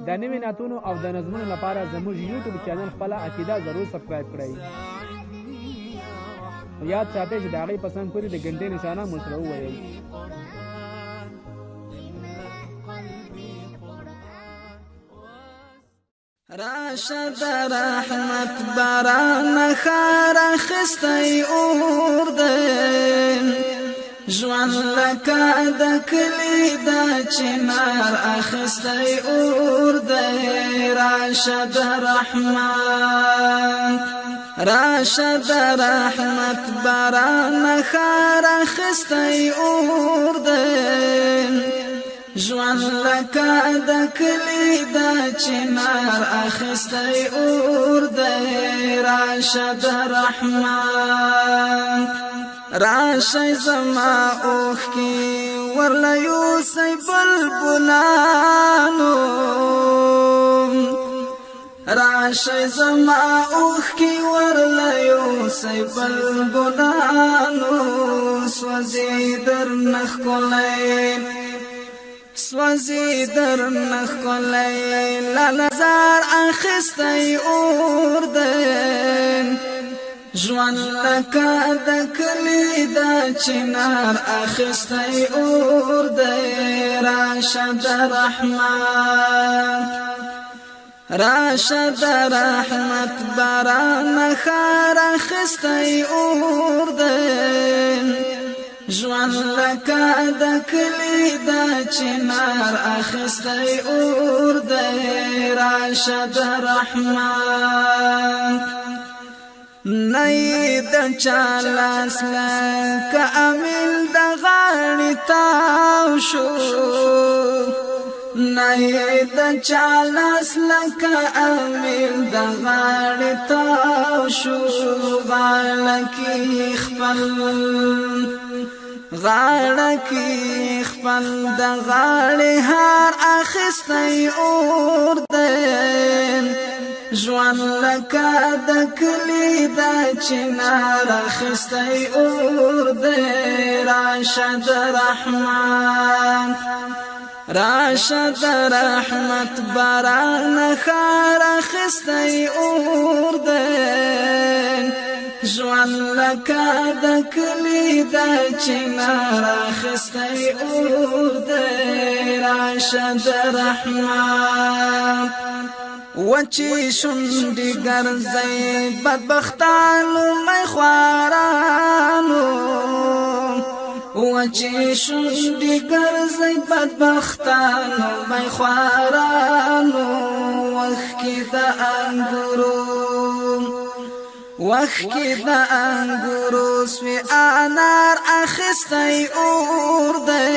د نوې نعتونو او د نظمونو لپاره زموږ یوټیوب چینل خپله عقیده ضرور سبسکرایب کړئ. یاد ساتئ چې د هغې په څنګ پورې د ګنټې نشانه مو سره وویل. راشد رحمت باران خار اخستی اور دی ژوند لکه د کلي د چنار اخستی اور دی. راشد رحمت باران خار اخستی اور دی ژوند لکه د کلي د چنار اخستی اور دی. راشد رحمت راشی زما اوښکې ورله یوسئ بلبلانو راشی زما اوښکې ورله یوسئ بلبلانو سوځي درنه ښکلی سوځي درنه ښکلی لالزار اخستی اور دی ژوند لکه د کلي د چنار اخستی اور دی. راشد رحمت باران خار اخستی اور دی ژوند لکه د کلي د چنار اخستی اور دی. راشد رحمت نئی د چالاس لکه امیل د غاړې تاو شو نئی د چالاس لکه امیل د غاړې تاو شو غاړه کې خپل د غاړې هار اخستی اور دی ژوند لکه د کلي د چنار اخستی اور دی. راشد رحمت باران خار اخستی اور دی ژوند لکه د کلي د چنار اخستی اور دی. راشد رحمت وچی شونډې ګرځئ بدبختانو میخوارانو وچی شونډې ګرځئ بدبختانو میخوارانو وخکې د انګورو سوی انار اخستی اور دی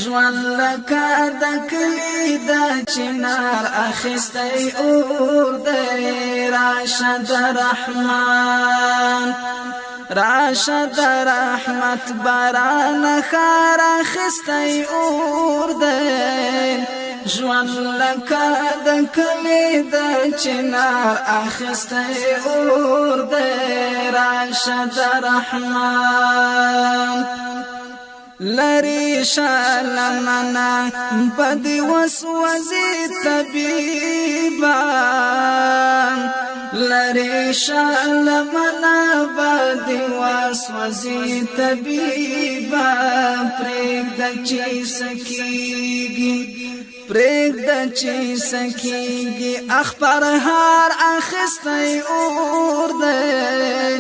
ژوند لکه د کلي د چنار اخستی اور دی. راشد رحمت باران خار اخستی اور دی ژوند لکه د کلي د چنار اخستی اور دی. راشد رحمت لری شالمنا بدی وسوځي طبيبا لری شالمنا بدی وسوځي طبيبا پرېږده چې سکیږي اخبار هار اخستی اور دی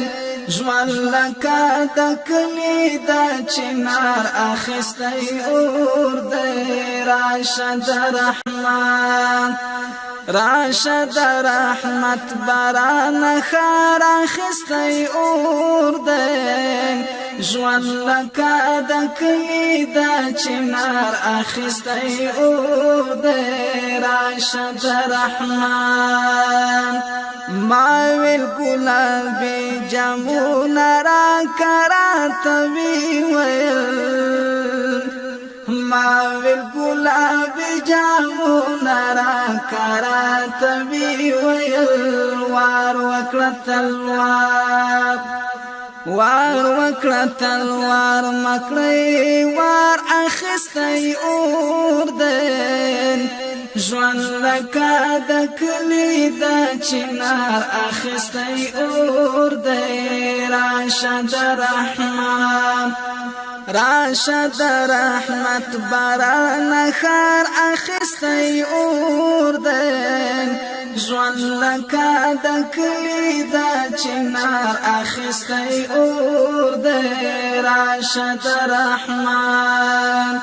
ژوند لکه د کلي د چنار اخستی اور دی. راشد رحمت باران خار اخستی اور دی ژوند لکه د کلي د چنار اخستی اور دی. راشد رحمت ما ویل ګلابي جامونه راکراته ویل ما ویل ګلابي جامونه راکراته ویل وار وکړه تلوار مکړی وار اخستی اور دی ژوند لکه د کلی د چنار اخیستی اور دی راشه د رحمت راشه د رحمت باران خار اخیستی اور دی ژوند لکه د کلی د چنار اخیستی اور دی راشه د رحمت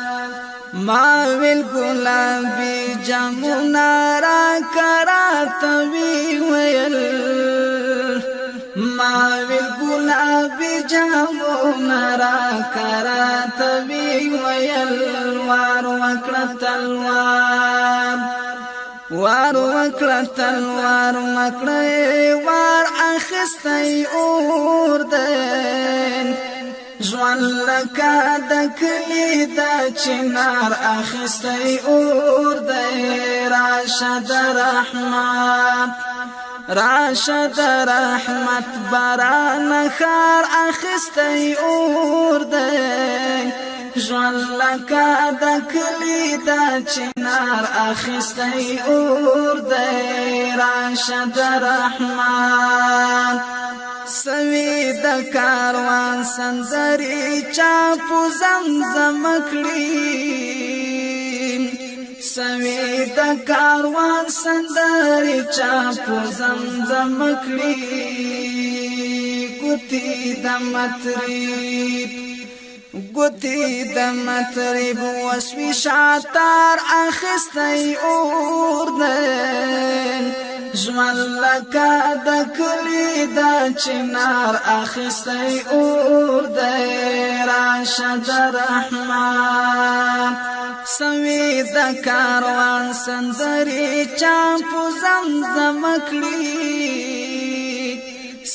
ما ویل ګلابي جامونه را کراتوي ویل ما ویل ګلابي جامونه را کراتوي ویل وار وکړه تلوار وار وکړه تلوار مکړه وار اخیستی اور دی ژوند لکه د کلی د چنار اخیستی اور دی راشه د رحمت راشه د رحمت باران خار اخیستی اور دی ژوند لکه د کلی د چنار اخیستی اور دی راشه د رحمت سوی د کاروان سندري چا په زمزم کړی سوی د کاروان سندري چا په زمزم کړی ګوتی د مطرب ګوتی د مطرب وسوي شاتار اخیستی اور دی ژوند لکه د کلی د چنار اخیستی اور دی راشه د رحمت سوی د کاروان سندري چا په زمزم کړی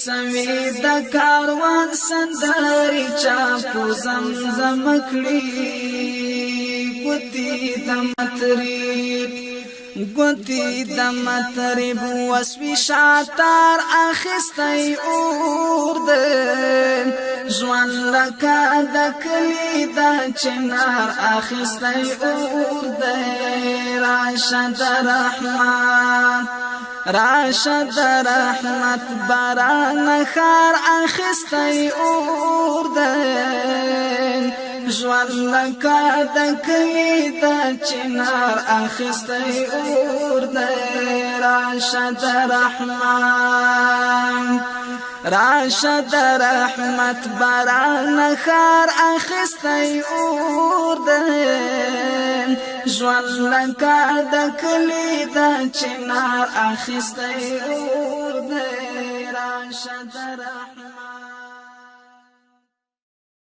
سوی د کاروان سندري چا په زمزم کړی ګوتی د مطرب ګوتی د مطرب وسوي شاتار اخیستی اور دی ژوند لکه د کلی د چنار اخیستی اور دی راشه د رحمت راشه د رحمت باران خار اخیستی اور دی ژوند لکه د کلی د چنار اخیستی اور دی راشه د رحمت راشه د رحمت باران خار اخیستی اور دی ژوند لکه د کلی د چنار اخیستی اور دی راشه د رحمت